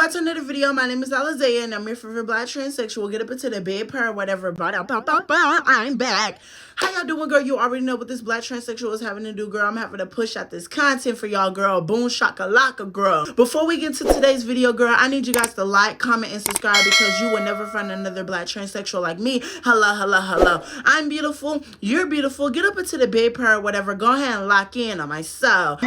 back to another video. My name is Alizaya and I'm your favorite black transsexual. Get up into the bed, purr, whatever. I'm back. How y'all doing, girl? You already know what this black transsexual is having to do, girl. I'm having to push out this content for y'all, girl. Boom shakalaka, girl. Before we get to today's video, girl, I need you guys to like, comment, and subscribe because you will never find another black transsexual like me. Hello. I'm beautiful. You're beautiful. Get up into the bed, purr, whatever. Go ahead and lock in on myself.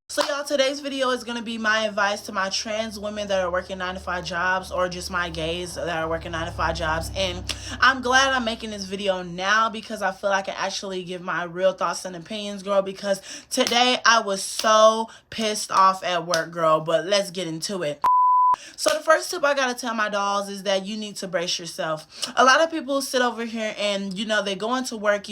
So y'all, today's video is going to be my advice to my trans women that are working 9-to-5 jobs, or just my gays that are working 9-to-5 jobs. And I'm glad I'm making this video now because I feel like I can actually give my real thoughts and opinions, girl, because today I was so pissed off at work, girl. But let's get into it. So the first tip I gotta tell my dolls is that you need to brace yourself. A lot of people sit over here and, they go into work,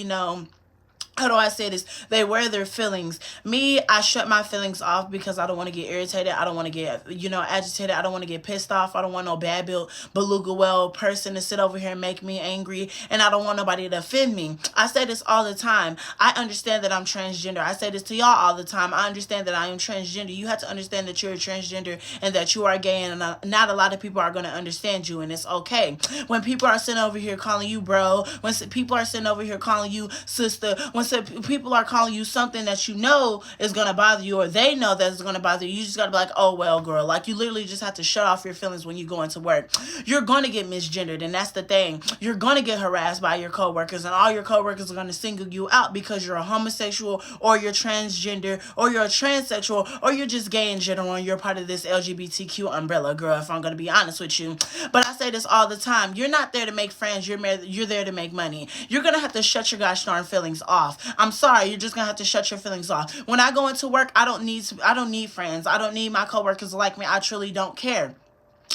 how do I say this? They wear their feelings. Me, I shut my feelings off because I don't want to get irritated. I don't want to get, agitated. I don't want to get pissed off. I don't want no bad built beluga well person to sit over here and make me angry. And I don't want nobody to offend me. I say this all the time. I understand that I'm transgender. I say this to y'all all the time. I understand that I am transgender. You have to understand that you're a transgender and that you are gay, and not a lot of people are going to understand you, and it's okay. When people are sitting over here calling you bro, when people are sitting over here calling you sister, when people are calling you something that you know is going to bother you, or they know that it's going to bother you, you just got to be like, oh, well, girl. Like, you literally just have to shut off your feelings when you go into work. You're going to get misgendered, and that's the thing. You're going to get harassed by your coworkers, and all your coworkers are going to single you out because you're a homosexual, or you're transgender, or you're a transsexual, or you're just gay in general, and you're part of this LGBTQ umbrella, girl, if I'm going to be honest with you. But I say this all the time. You're not there to make friends. You're there to make money. You're going to have to shut your gosh darn feelings off. I'm sorry, you're just gonna have to shut your feelings off. When I go into work, I don't need friends. I don't need my coworkers to like me. I truly don't care.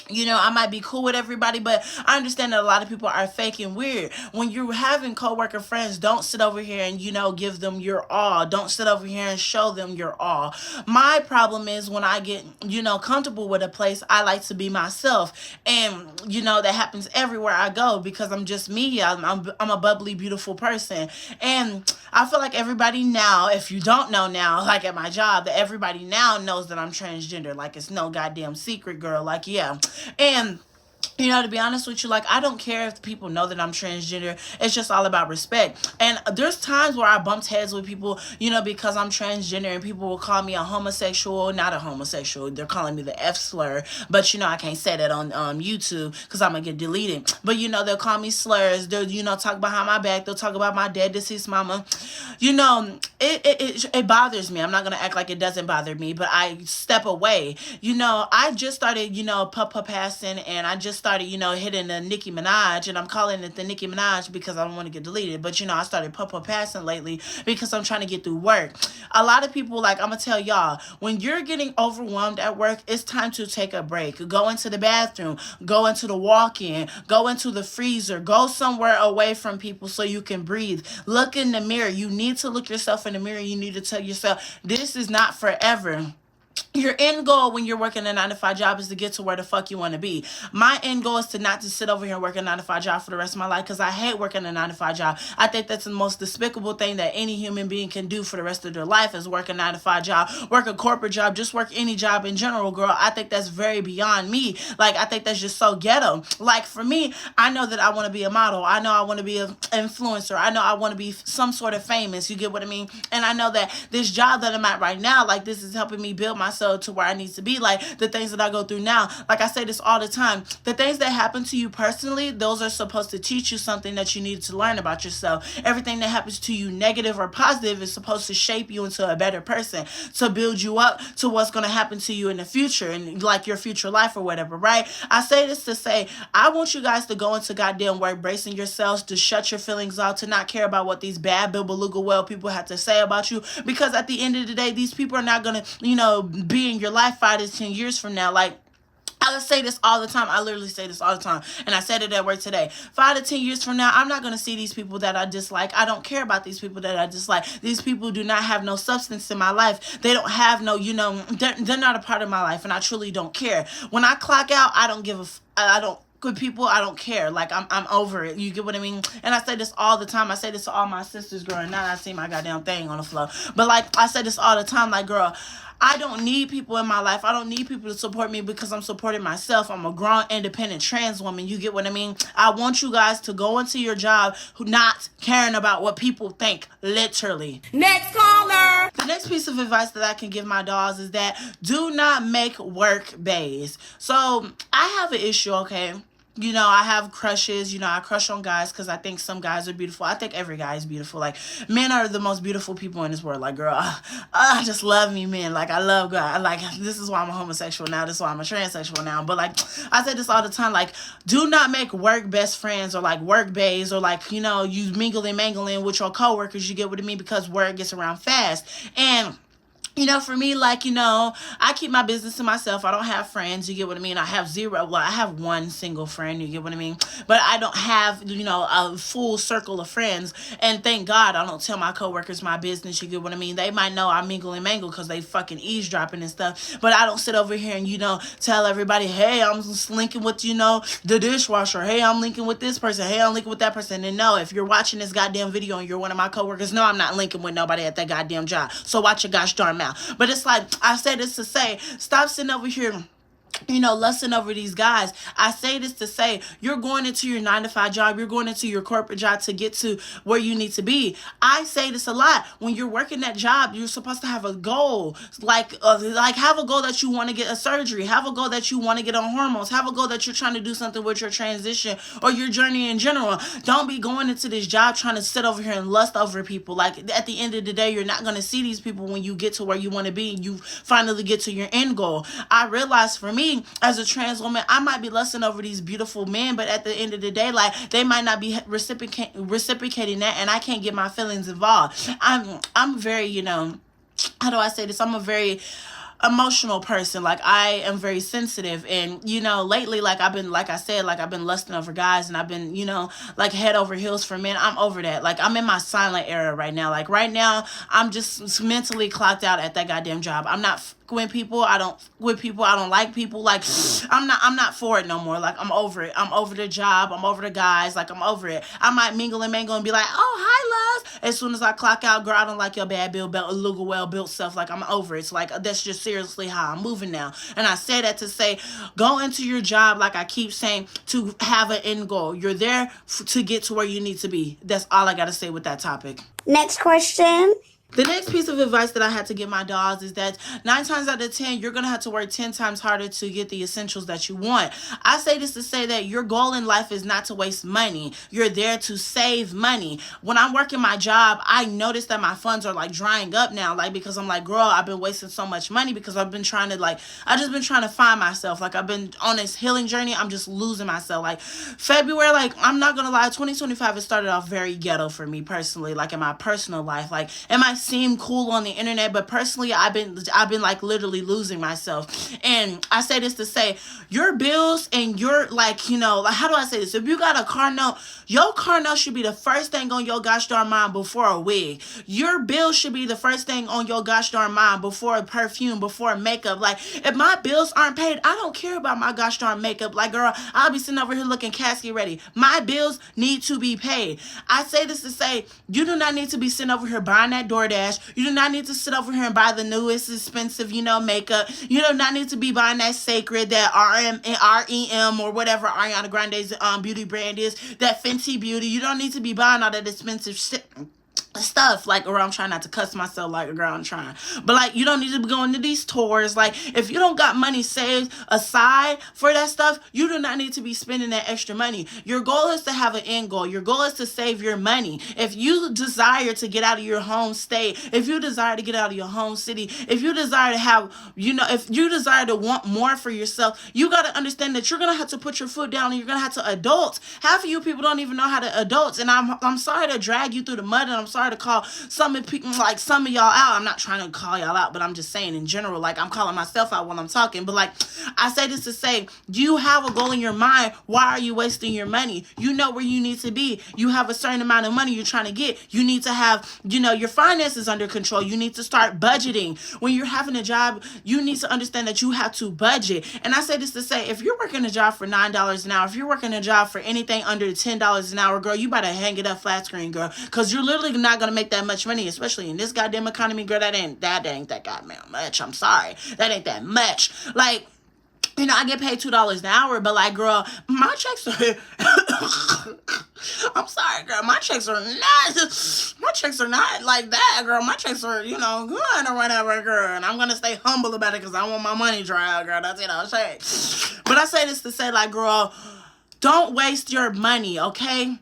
I might be cool with everybody, but I understand that a lot of people are fake and weird. When you're having coworker friends, don't sit over here and, give them your all. Don't sit over here and show them your all. My problem is when I get, comfortable with a place, I like to be myself. And, that happens everywhere I go because I'm just me. I'm a bubbly, beautiful person. And I feel like everybody now, if you don't know now, like at my job, that everybody now knows that I'm transgender. Like, it's no goddamn secret, girl. Like, yeah. And to be honest with you, like, I don't care if people know that I'm transgender. It's just all about respect. And there's times where I bumped heads with people, because I'm transgender, and people will call me a homosexual. Not a homosexual. They're calling me the F slur. But, I can't say that on YouTube because I'm going to get deleted. But, they'll call me slurs. They'll, talk behind my back. They'll talk about my dead deceased mama. It bothers me. I'm not going to act like it doesn't bother me, but I step away. I just started, passing, and I just started, hitting the Nicki Minaj, and I'm calling it the Nicki Minaj because I don't want to get deleted. But, I started passing lately because I'm trying to get through work. A lot of people, like, I'm going to tell y'all, when you're getting overwhelmed at work, it's time to take a break. Go into the bathroom, go into the walk-in, go into the freezer, go somewhere away from people so you can breathe. Look in the mirror. You need to look yourself in the mirror. You need to tell yourself, this is not forever. Your end goal when you're working a 9-to-5 job is to get to where the fuck you want to be. My end goal is to not to sit over here and work a 9-to-5 job for the rest of my life because I hate working a 9-to-5 job. I think that's the most despicable thing that any human being can do for the rest of their life is work a 9-to-5 job, work a corporate job, just work any job in general, girl. I think that's very beyond me. Like, I think that's just so ghetto. Like, for me, I know that I want to be a model. I know I want to be an influencer. I know I want to be some sort of famous. You get what I mean? And I know that this job that I'm at right now, like, this is helping me build myself to where I need to be. Like, the things that I go through now, like I say this all the time, the things that happen to you personally, those are supposed to teach you something that you need to learn about yourself. Everything that happens to you, negative or positive, is supposed to shape you into a better person, to build you up to what's going to happen to you in the future, and like your future life or whatever, right? I say this to say, I want you guys to go into goddamn work bracing yourselves, to shut your feelings out, to not care about what these bad beluga well people have to say about you, because at the end of the day, these people are not going to, be in your life 5 to 10 years from now. Like, I say this all the time. I literally say this all the time. And I said it at work today. 5 to 10 years from now, I'm not going to see these people that I dislike. I don't care about these people that I dislike. These people do not have no substance in my life. They don't have no, they're not a part of my life. And I truly don't care. When I clock out, I don't give a I don't with people, I don't care. Like I'm over it. You get what I mean? And I say this all the time. I say this to all my sisters, girl. And now I see my goddamn thing on the floor. But like I say this all the time, like, girl, I don't need people in my life. I don't need people to support me because I'm supporting myself. I'm a grown, independent trans woman. You get what I mean? I want you guys to go into your job not caring about what people think, literally. Next caller. The next piece of advice that I can give my dogs is that do not make work bays. So I have an issue, okay? You know, I have crushes. You know, I crush on guys because I think some guys are beautiful. I think every guy is beautiful. Like, men are the most beautiful people in this world. Like, girl, I just love me, men. Like, I love God. Like, this is why I'm a homosexual now. This is why I'm a transsexual now. But, like, I say this all the time. Like, do not make work best friends or, like, work bays or, like, you know, you mingling with your coworkers. You get what I mean? Because word gets around fast. And you know, for me, like, you know, I keep my business to myself. I don't have friends. You get what I mean? I have I have one single friend. You get what I mean? But I don't have, you know, a full circle of friends. And thank God I don't tell my coworkers my business. You get what I mean? They might know I mingle and mangle because they fucking eavesdropping and stuff. But I don't sit over here and, you know, tell everybody, hey, I'm just linking with, you know, the dishwasher. Hey, I'm linking with this person. Hey, I'm linking with that person. And no, if you're watching this goddamn video and you're one of my coworkers, no, I'm not linking with nobody at that goddamn job. So watch your gosh darn mouth. But it's like, I say this to say, stop sitting over here, you know, lusting over these guys. I say this to say, you're going into your 9-to-5 job. You're going into your corporate job to get to where you need to be. I say this a lot. When you're working that job, you're supposed to have a goal. Like have a goal that you want to get a surgery. Have a goal that you want to get on hormones. Have a goal that you're trying to do something with your transition or your journey in general. Don't be going into this job trying to sit over here and lust over people. Like, at the end of the day, you're not going to see these people when you get to where you want to be and you finally get to your end goal. I realize for me, as a trans woman, I might be lusting over these beautiful men, but at the end of the day, like, they might not be reciprocating that, and I can't get my feelings involved. I'm very, you know, how do I say this? I'm a very emotional person. Like, I am very sensitive, and, you know, lately, like, I've been, like I said, like, I've been lusting over guys, and I've been, you know, like, head over heels for men. I'm over that. Like, I'm in my silent era right now. Like, right now, I'm just mentally clocked out at that goddamn job. I'm not with people. I don't like people. Like, I'm not for it no more. Like, I'm over it. I'm over the job. I'm over the guys. Like, I'm over it. I might mingle and mangle and be like, oh, hi, love. As soon as I clock out, girl, I don't like your bad built, well built stuff. Like, I'm over it. It's like, that's just seriously how I'm moving now. And I say that to say, go into your job, like I keep saying, to have an end goal. You're there to get to where you need to be. That's all I got to say with that topic. Next question. The next piece of advice that I had to give my dogs is that 9 times out of 10, you're going to have to work 10 times harder to get the essentials that you want. I say this to say that your goal in life is not to waste money. You're there to save money. When I'm working my job, I notice that my funds are like drying up now, like, because I'm like, girl, I've been wasting so much money because I've been trying to, like, I just been trying to find myself. Like, I've been on this healing journey. I'm just losing myself. Like, February, like, I'm not going to lie, 2025, it started off very ghetto for me personally, like, in my personal life. Like, it might seem cool on the internet, but personally, I've been like literally losing myself. And I say this to say, your bills and your, like, you know, like, how do I say this? If you got a car note, your car note should be the first thing on your gosh darn mind before a wig. Your bill should be the first thing on your gosh darn mind before a perfume, before makeup. Like, if my bills aren't paid, I don't care about my gosh darn makeup. Like, girl, I'll be sitting over here looking casket ready. My bills need to be paid. I say this to say, you do not need to be sitting over here buying that DoorDash. You do not need to sit over here and buy the newest expensive, you know, makeup. You do not need to be buying that Sacred, that REM or whatever Ariana Grande's beauty brand is, that Fenty Beauty. You don't need to be buying all that expensive shit. Stuff, like, or I'm trying not to cuss myself, like, girl, I'm trying, but, like, you don't need to be going to these tours. Like, if you don't got money saved aside for that stuff, you do not need to be spending that extra money. Your goal is to have an end goal. Your goal is to save your money. If you desire to get out of your home state, if you desire to get out of your home city, if you desire to have, you know, if you desire to want more for yourself, you got to understand that you're gonna have to put your foot down and you're gonna have to adult. Half of you people don't even know how to adult, and I'm sorry to drag you through the mud, and I'm sorry sorry to call some of people, like some of y'all out. I'm not trying to call y'all out, but I'm just saying in general, like I'm calling myself out when I'm talking. But like I say this to say, you have a goal in your mind. Why are you wasting your money? You know where you need to be. You have a certain amount of money you're trying to get. You need to have, your finances under control. You need to start budgeting. When you're having a job, you need to understand that you have to budget. And I say this to say, if you're working a job for $9 an hour, if you're working a job for anything under $10 an hour, girl, you better hang it up flat screen, girl, because you're literally not gonna make that much money, especially in this goddamn economy, girl. That ain't that goddamn much. I'm sorry, that ain't that much. Like, I get paid $2 an hour, but like, girl, my checks are I'm sorry, girl, my checks are not like that, girl. My checks are, good or whatever, girl. And I'm gonna stay humble about it because I want my money dry out, girl. That's I'm saying. But I say this to say, like, girl, don't waste your money, okay?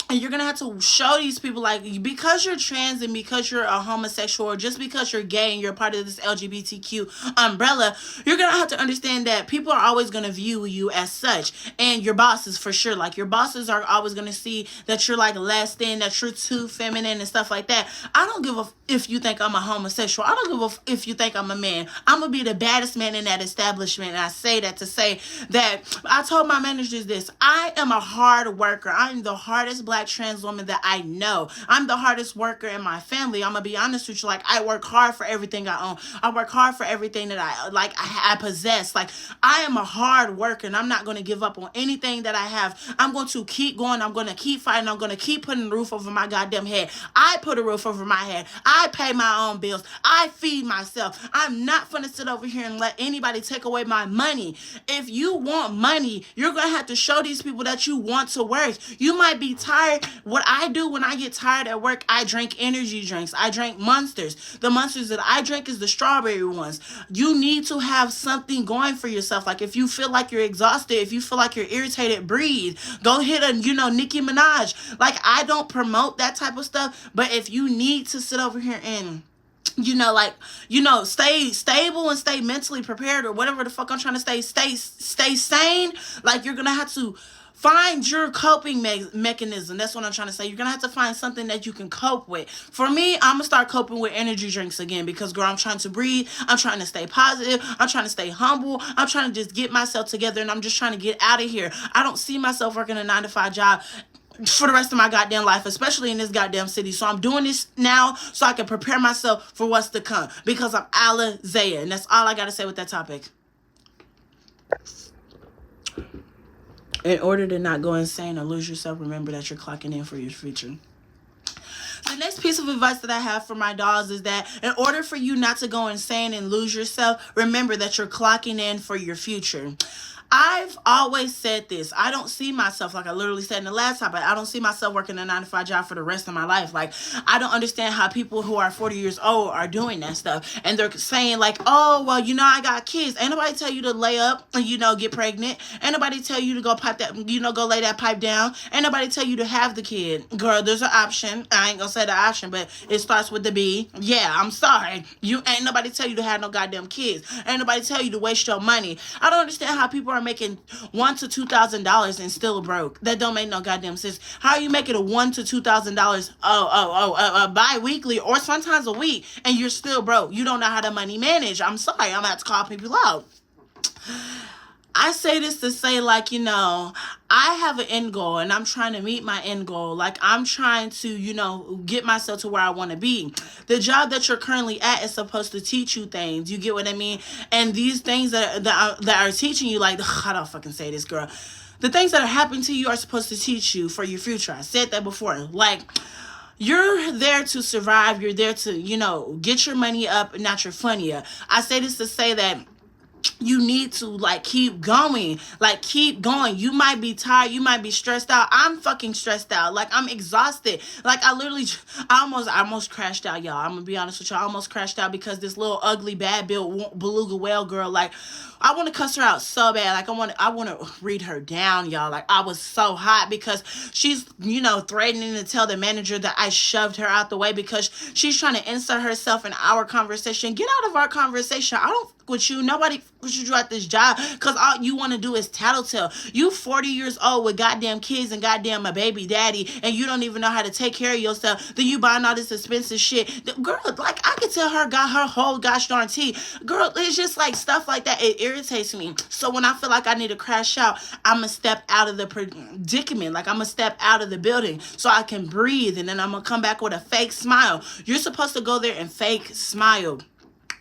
And you're going to have to show these people, like, because you're trans and because you're a homosexual, or just because you're gay and you're part of this LGBTQ umbrella, you're going to have to understand that people are always going to view you as such. And your bosses, for sure. Like, your bosses are always going to see that you're, like, less than, that you're too feminine and stuff like that. I don't give a if you think I'm a homosexual. I don't give a if you think I'm a man. I'm going to be the baddest man in that establishment. And I say that to say that I told my managers this. I am a hard worker. I'm the hardest black trans woman that I know. I'm the hardest worker in my family. I'm gonna be honest with you. Like, I work hard for everything I own. I work hard for everything that I possess. Like, I am a hard worker, and I'm not gonna give up on anything that I have. I'm going to keep going. I'm gonna keep fighting. I'm gonna keep putting a roof over my goddamn head. I put a roof over my head. I pay my own bills. I feed myself. I'm not gonna sit over here and let anybody take away my money. If you want money, you're gonna have to show these people that you want to work. You might be tired. What I do when I get tired at work, I drink energy drinks. I drink Monsters. The Monsters that I drink is the strawberry ones. You need to have something going for yourself. Like, if you feel like you're exhausted, if you feel like you're irritated, breathe. Go hit a, Nicki Minaj. Like, I don't promote that type of stuff, but if you need to sit over here and stay stable and stay mentally prepared, or whatever the fuck I'm trying to stay sane, like, you're gonna have to find your coping mechanism. That's what I'm trying to say. You're going to have to find something that you can cope with. For me, I'm going to start coping with energy drinks again because, girl, I'm trying to breathe. I'm trying to stay positive. I'm trying to stay humble. I'm trying to just get myself together, and I'm just trying to get out of here. I don't see myself working a 9-to-5 job for the rest of my goddamn life, especially in this goddamn city. So I'm doing this now so I can prepare myself for what's to come, because I'm Alizaya, and that's all I got to say with that topic. In order to not go insane or lose yourself, remember that you're clocking in for your future. The next piece of advice that I have for my dolls is that in order for you not to go insane and lose yourself, remember that you're clocking in for your future. I've always said this. I don't see myself, like I literally said in the last topic, I don't see myself working a 9-to-5 job for the rest of my life. Like, I don't understand how people who are 40 years old are doing that stuff. And they're saying like, oh, well, I got kids. Ain't nobody tell you to lay up and, get pregnant. Ain't nobody tell you to go pipe that, go lay that pipe down. Ain't nobody tell you to have the kid. Girl, there's an option. I ain't gonna say the option, but it starts with the B. Yeah, I'm sorry. Ain't nobody tell you to have no goddamn kids. Ain't nobody tell you to waste your money. I don't understand how people are making $1,000 to $2,000 and still broke. That don't make no goddamn sense. How are you making a $1,000 to $2,000 bi-weekly or sometimes a week and you're still broke? You don't know how to money manage. I'm sorry. I'm gonna have to call people out. I say this to say, like, I have an end goal and I'm trying to meet my end goal. Like, I'm trying to, get myself to where I want to be. The job that you're currently at is supposed to teach you things. You get what I mean? And these things that are teaching you, like, I don't fucking say this, girl. The things that are happening to you are supposed to teach you for your future. I said that before. Like, you're there to survive. You're there to, get your money up, not your funny up. I say this to say that you need to keep going. Keep going. You might be tired. You might be stressed out. I'm fucking stressed out. I'm exhausted. I almost crashed out, y'all. I'm gonna be honest with y'all. I almost crashed out because this little ugly bad built beluga whale girl, I want to cuss her out so bad. I want to read her down, y'all. I was so hot because she's, threatening to tell the manager that I shoved her out the way because she's trying to insert herself in our conversation. Get out of our conversation. I don't fuck with you. Nobody what you do at this job, because all you want to do is tattletale. You 40 years old with goddamn kids and goddamn a baby daddy, and you don't even know how to take care of yourself. Then you buying all this expensive shit. Girl, like, I could tell her got her whole gosh darn tea. Girl, it's just like stuff like that. It irritates me. So when I feel like I need to crash out, I'm going to step out of the predicament. Like, I'm going to step out of the building so I can breathe, and then I'm going to come back with a fake smile. You're supposed to go there and fake smile.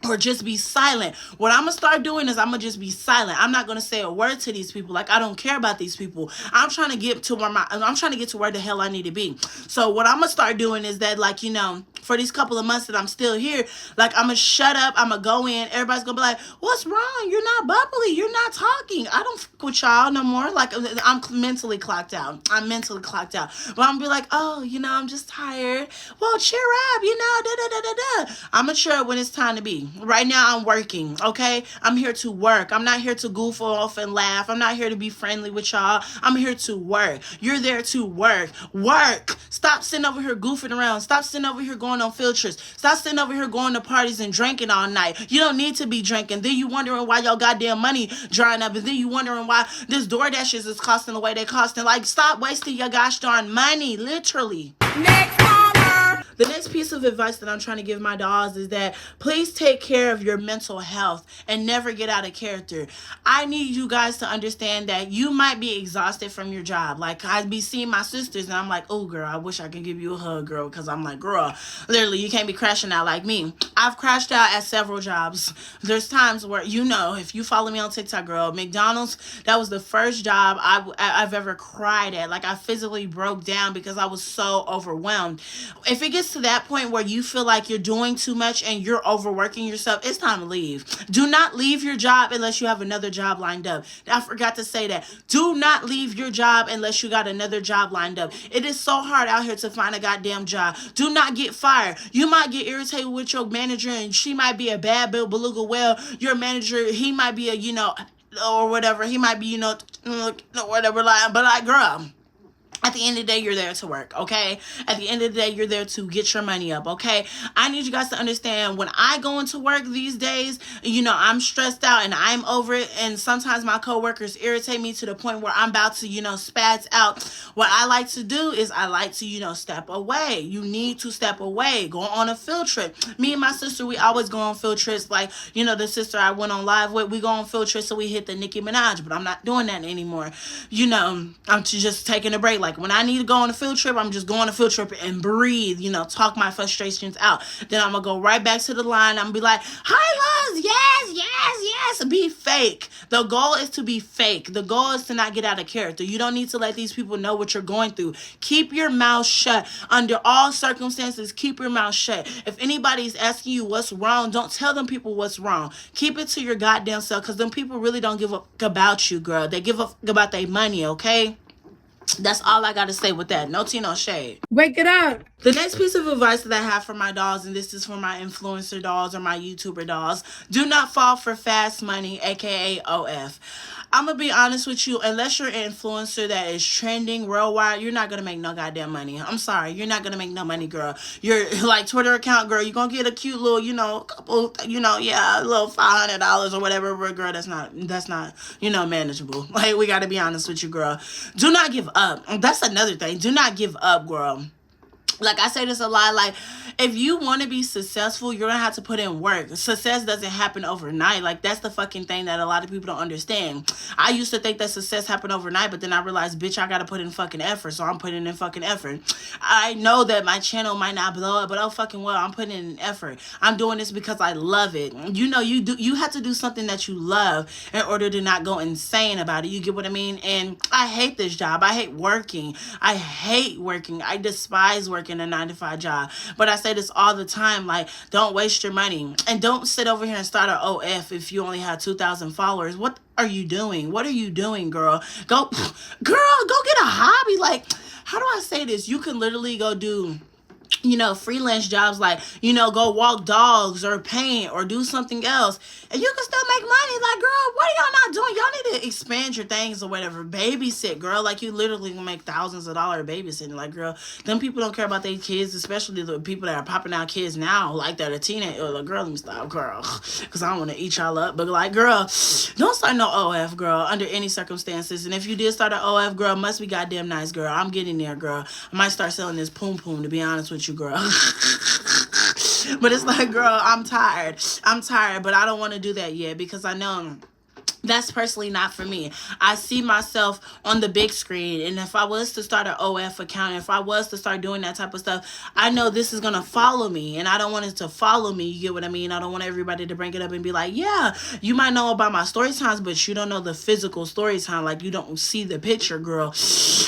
Or just be silent. What I'm gonna start doing is I'm gonna just be silent. I'm not gonna say a word to these people. Like, I don't care about these people. I'm trying to get to where the hell I need to be. So what I'm gonna start doing is that, like, you know, for these couple of months that I'm still here, like, I'm gonna shut up. I'm gonna go in. Everybody's gonna be like, what's wrong? You're not bubbly. You're not talking. I don't fuck with y'all no more. Like, I'm mentally clocked out. But I'm gonna be like, oh, you know, I'm just tired. Well, cheer up, you know, da-da-da-da-da. I'm gonna cheer up when it's time to be. Right now, I'm working, okay? I'm here to work. I'm not here to goof off and laugh. I'm not here to be friendly with y'all. I'm here to work. You're there to work. Work. Stop sitting over here goofing around. Stop sitting over here going on field trips. Stop sitting over here going to parties and drinking all night. You don't need to be drinking. Then you wondering why your goddamn money drying up. And then you wondering why this DoorDashes is costing the way they costing. Like, stop wasting your gosh darn money. Literally. Next caller. The next piece of advice that I'm trying to give my dogs is that please take care of your mental health and never get out of character. I need you guys to understand that you might be exhausted from your job. Like, I'd be seeing my sisters and I'm like, oh, girl, I wish I could give you a hug, girl, because I'm like, girl, literally, you can't be crashing out like me. I've crashed out at several jobs. There's times where, you know, if you follow me on TikTok, girl, McDonald's, that was the first job I've ever cried at. Like, I physically broke down because I was so overwhelmed. If it gets to that point where you feel like you're doing too much and you're overworking yourself, it's time to leave. Do not leave your job unless you have another job lined up. I forgot to say that. Do not leave your job unless you got another job lined up. It is so hard out here to find a goddamn job. Do not get fired. You might get irritated with your manager and she might be a bad beluga whale. Your manager, he might be a, you know, or whatever. He might be, you know, whatever. But like, girl, at the end of the day, you're there to work, okay? At the end of the day, you're there to get your money up, okay? I need you guys to understand, when I go into work these days, you know, I'm stressed out and I'm over it, and sometimes my coworkers irritate me to the point where I'm about to, you know, spaz out. What I like to do is I like to, you know, step away. You need to step away. Go on a field trip. Me and my sister, we always go on field trips. Like, you know, the sister I went on live with, we go on field trips, so we hit the Nicki Minaj, but I'm not doing that anymore. You know, I'm just taking a break. Like, when I need to go on a field trip, I'm just going on a field trip and breathe, you know, talk my frustrations out. Then I'm going to go right back to the line. I'm going to be like, hi, loves, yes. Be fake. The goal is to be fake. The goal is to not get out of character. You don't need to let these people know what you're going through. Keep your mouth shut. Under all circumstances, keep your mouth shut. If anybody's asking you what's wrong, don't tell them people what's wrong. Keep it to your goddamn self, because them people really don't give a fuck about you, girl. They give a fuck about their money, okay? That's all I got to say with that. No tea, no shade. Wake it up. The next piece of advice that I have for my dolls, and this is for my influencer dolls or my YouTuber dolls, do not fall for fast money, aka OF. I'm going to be honest with you, unless you're an influencer that is trending worldwide, you're not going to make no goddamn money. I'm sorry, you're not going to make no money, girl. You're like Twitter account, girl, you're going to get a cute little, you know, couple, you know, yeah, a little $500 or whatever, but girl, that's not, you know, manageable. Like, we got to be honest with you, girl. Do not give up. That's another thing. Do not give up, girl. Like, I say this a lot, like, if you want to be successful, you're going to have to put in work. Success doesn't happen overnight. Like, that's the fucking thing that a lot of people don't understand. I used to think that success happened overnight, but then I realized, bitch, I got to put in fucking effort, so I'm putting in fucking effort. I know that my channel might not blow up, but oh fucking well, I'm putting in effort. I'm doing this because I love it. You know, you have to do something that you love in order to not go insane about it. You get what I mean? And I hate this job. I hate working. I despise working a 9-to-5 job. But I say this all the time, like, don't waste your money, and don't sit over here and start an OF if you only have 2,000 followers. What are you doing? What are you doing, girl? Go get a hobby. Like, how do I say this? You can literally go do freelance jobs like, go walk dogs or paint or do something else. And you can still make money. Like, girl, what are y'all not doing? Y'all need to expand your things or whatever. Babysit, girl. Like, you literally can make thousands of dollars babysitting. Like, girl, them people don't care about their kids, especially the people that are popping out kids now, like that are teenage. Or like, girl, let me stop, girl. Because I don't want to eat y'all up. But, like, girl, don't start no OF, girl, under any circumstances. And if you did start an OF, girl, must be goddamn nice, girl. I'm getting there, girl. I might start selling this poom poom, to be honest with you, girl. But it's like, girl, I'm tired, but I don't want to do that yet because I know that's personally not for me. I see myself on the big screen, and if I was to start an OF account, if I was to start doing that type of stuff, I know this is gonna follow me, and I don't want it to follow me. You get what I mean? I don't want everybody to bring it up and be like, yeah, you might know about my story times, but you don't know the physical story time. Like, you don't see the picture, girl.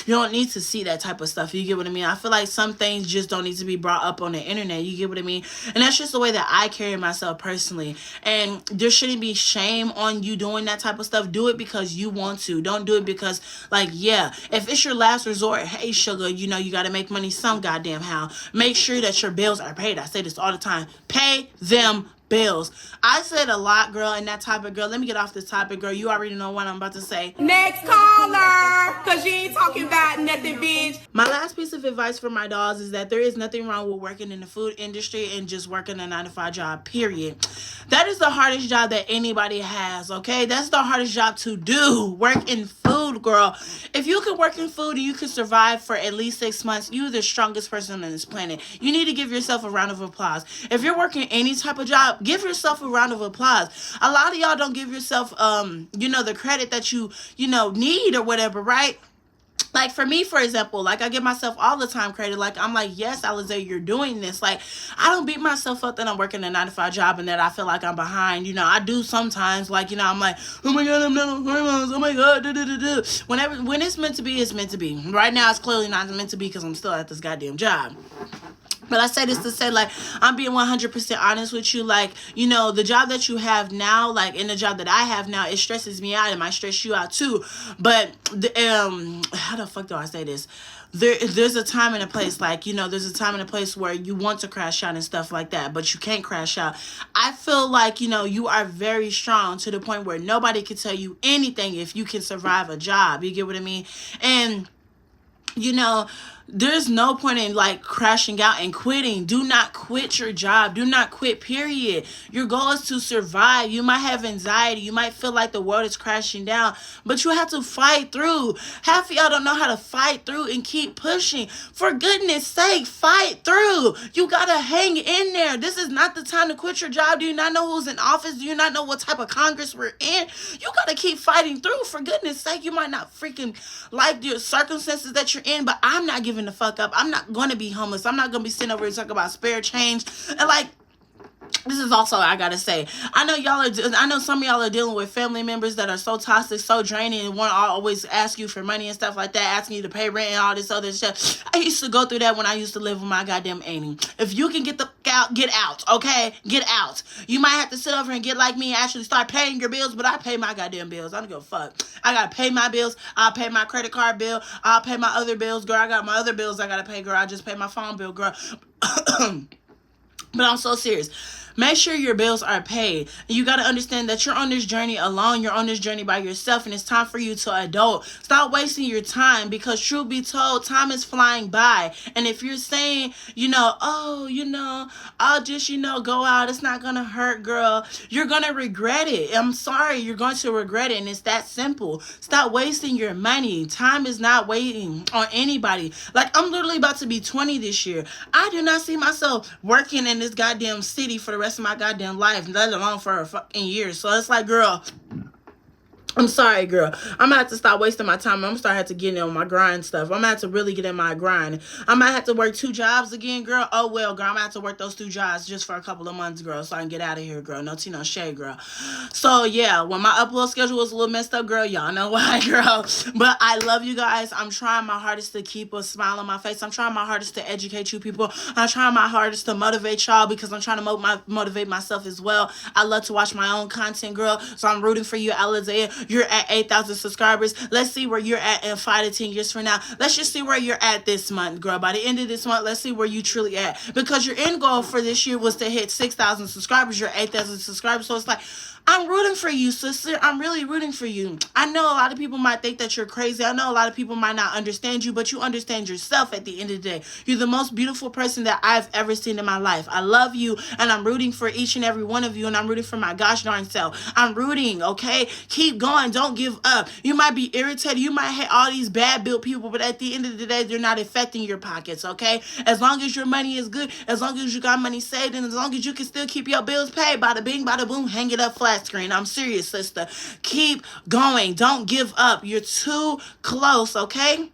You don't need to see that type of stuff. You get what I mean? I feel like some things just don't need to be brought up on the internet. You get what I mean? And that's just the way that I carry myself personally. And there shouldn't be shame on you doing that type of stuff. Do it because you want to. Don't do it because, like, yeah, if it's your last resort, hey, sugar, you got to make money some goddamn how. Make sure that your bills are paid. I say this all the time. Pay them bills. I said a lot, girl, in that topic, girl. Let me get off this topic, girl. You already know what I'm about to say. Next caller, because you ain't talking about nothing, bitch. My last piece of advice for my dogs is that there is nothing wrong with working in the food industry and just working a 9-to-5 job, period. That is the hardest job that anybody has, okay? That's the hardest job to do. Work in food, girl. If you can work in food and you can survive for at least 6 months, you're the strongest person on this planet. You need to give yourself a round of applause. If you're working any type of job, give yourself a round of applause. A lot of y'all don't give yourself, the credit that you need or whatever, right? Like, for me, for example, like, I give myself all the time credit. Like, I'm like, yes, Alizé, you're doing this. Like, I don't beat myself up that I'm working a 9-to-5 job and that I feel like I'm behind. I do sometimes. Like, I'm like, oh my God, I'm not on hormones. Oh my God, when it's meant to be, it's meant to be. Right now, it's clearly not meant to be because I'm still at this goddamn job. But I say this to say, like, I'm being 100% honest with you. Like, the job that you have now, like, in the job that I have now, it stresses me out. It might stress you out too. But, how the fuck do I say this? There's a time and a place, like, there's a time and a place where you want to crash out and stuff like that, but you can't crash out. I feel like, you are very strong to the point where nobody can tell you anything if you can survive a job. You get what I mean? And, there's no point in, like, crashing out and quitting. Do not quit your job. Do not quit, period. Your goal is to survive. You might have anxiety. You might feel like the world is crashing down, but you have to fight through. Half of y'all don't know how to fight through and keep pushing. For goodness sake, fight through. You gotta hang in there. This is not the time to quit your job. Do you not know who's in office? Do you not know what type of Congress we're in? You gotta keep fighting through. For goodness sake, you might not freaking like your circumstances that you're in, but I'm not giving the fuck up. I'm not going to be homeless. I'm not going to be sitting over here talking about spare change. And, like, this is also, I gotta say, I know some of y'all are dealing with family members that are so toxic, so draining, and want to always ask you for money and stuff like that, asking you to pay rent and all this other stuff. I used to go through that when I used to live with my goddamn auntie. If you can get out, okay? Get out. You might have to sit over and get like me and actually start paying your bills, but I pay my goddamn bills. I don't give a fuck. I gotta pay my bills. I'll pay my credit card bill. I'll pay my other bills, girl. I got my other bills I gotta pay, girl. I just pay my phone bill, girl. But I'm so serious. Make sure your bills are paid. You got to understand that you're on this journey alone. You're on this journey by yourself, and it's time for you to adult. Stop wasting your time, because truth be told, time is flying by. And if you're saying, I'll just, go out, it's not going to hurt, girl, you're going to regret it. I'm sorry, you're going to regret it, and it's that simple. Stop wasting your money. Time is not waiting on anybody. Like, I'm literally about to be 20 this year. I do not see myself working in this goddamn city for the rest of my goddamn life, let alone for a fucking year. So it's like, girl, I'm sorry, girl. I'm gonna have to stop wasting my time. I'm gonna start have to get in on my grind stuff. I'm gonna have to really get in my grind. I might have to work 2 jobs again, girl. Oh well, girl. I'm gonna have to work those 2 jobs just for a couple of months, girl, so I can get out of here, girl. No tea, no shade, girl. So yeah, when my upload schedule was a little messed up, girl, y'all know why, girl. But I love you guys. I'm trying my hardest to keep a smile on my face. I'm trying my hardest to educate you people. I'm trying my hardest to motivate y'all, because I'm trying to motivate myself as well. I love to watch my own content, girl. So I'm rooting for you, Alizé. you're at 8,000 subscribers. Let's see where you're at in 5 to 10 years from now. Let's just see where you're at this month, girl. By the end of this month, let's see where you truly at. Because your end goal for this year was to hit 6,000 subscribers. You're 8,000 subscribers. So it's like, I'm rooting for you, sister. I'm really rooting for you. I know a lot of people might think that you're crazy. I know a lot of people might not understand you, but you understand yourself at the end of the day. You're the most beautiful person that I've ever seen in my life. I love you, and I'm rooting for each and every one of you, and I'm rooting for my gosh darn self. I'm rooting, okay? Keep going. Don't give up. You might be irritated. You might hate all these bad built people, but at the end of the day, they're not affecting your pockets, okay? As long as your money is good, as long as you got money saved, and as long as you can still keep your bills paid, bada bing, bada boom, hang it up flat screen. I'm serious, sister. Keep going. Don't give up. You're too close, okay?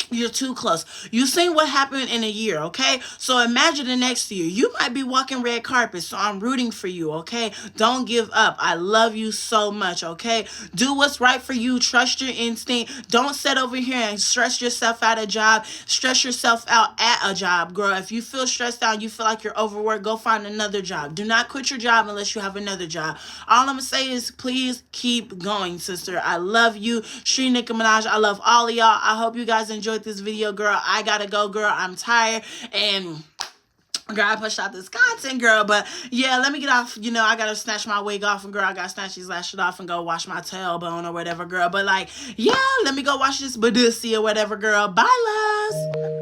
You're too close. You've seen what happened in a year, okay? So imagine the next year. You might be walking red carpet, so I'm rooting for you, okay? Don't give up. I love you so much, okay? Do what's right for you. Trust your instinct. Don't sit over here and stress yourself out of a job. Stress yourself out at a job, girl. If you feel stressed out, you feel like you're overworked, go find another job. Do not quit your job unless you have another job. All I'm going to say is please keep going, sister. I love you. Sri Nicki Minaj, I love all of y'all. I hope you guys enjoyed this video, girl. I gotta go, girl. I'm tired, and girl, I pushed out this content, girl. But yeah, let me get off. You know, I gotta snatch my wig off, and girl, I gotta snatch these lashes off and go wash my tailbone or whatever, girl. But like, yeah, let me go wash this Badusi or whatever, girl. Bye, loves.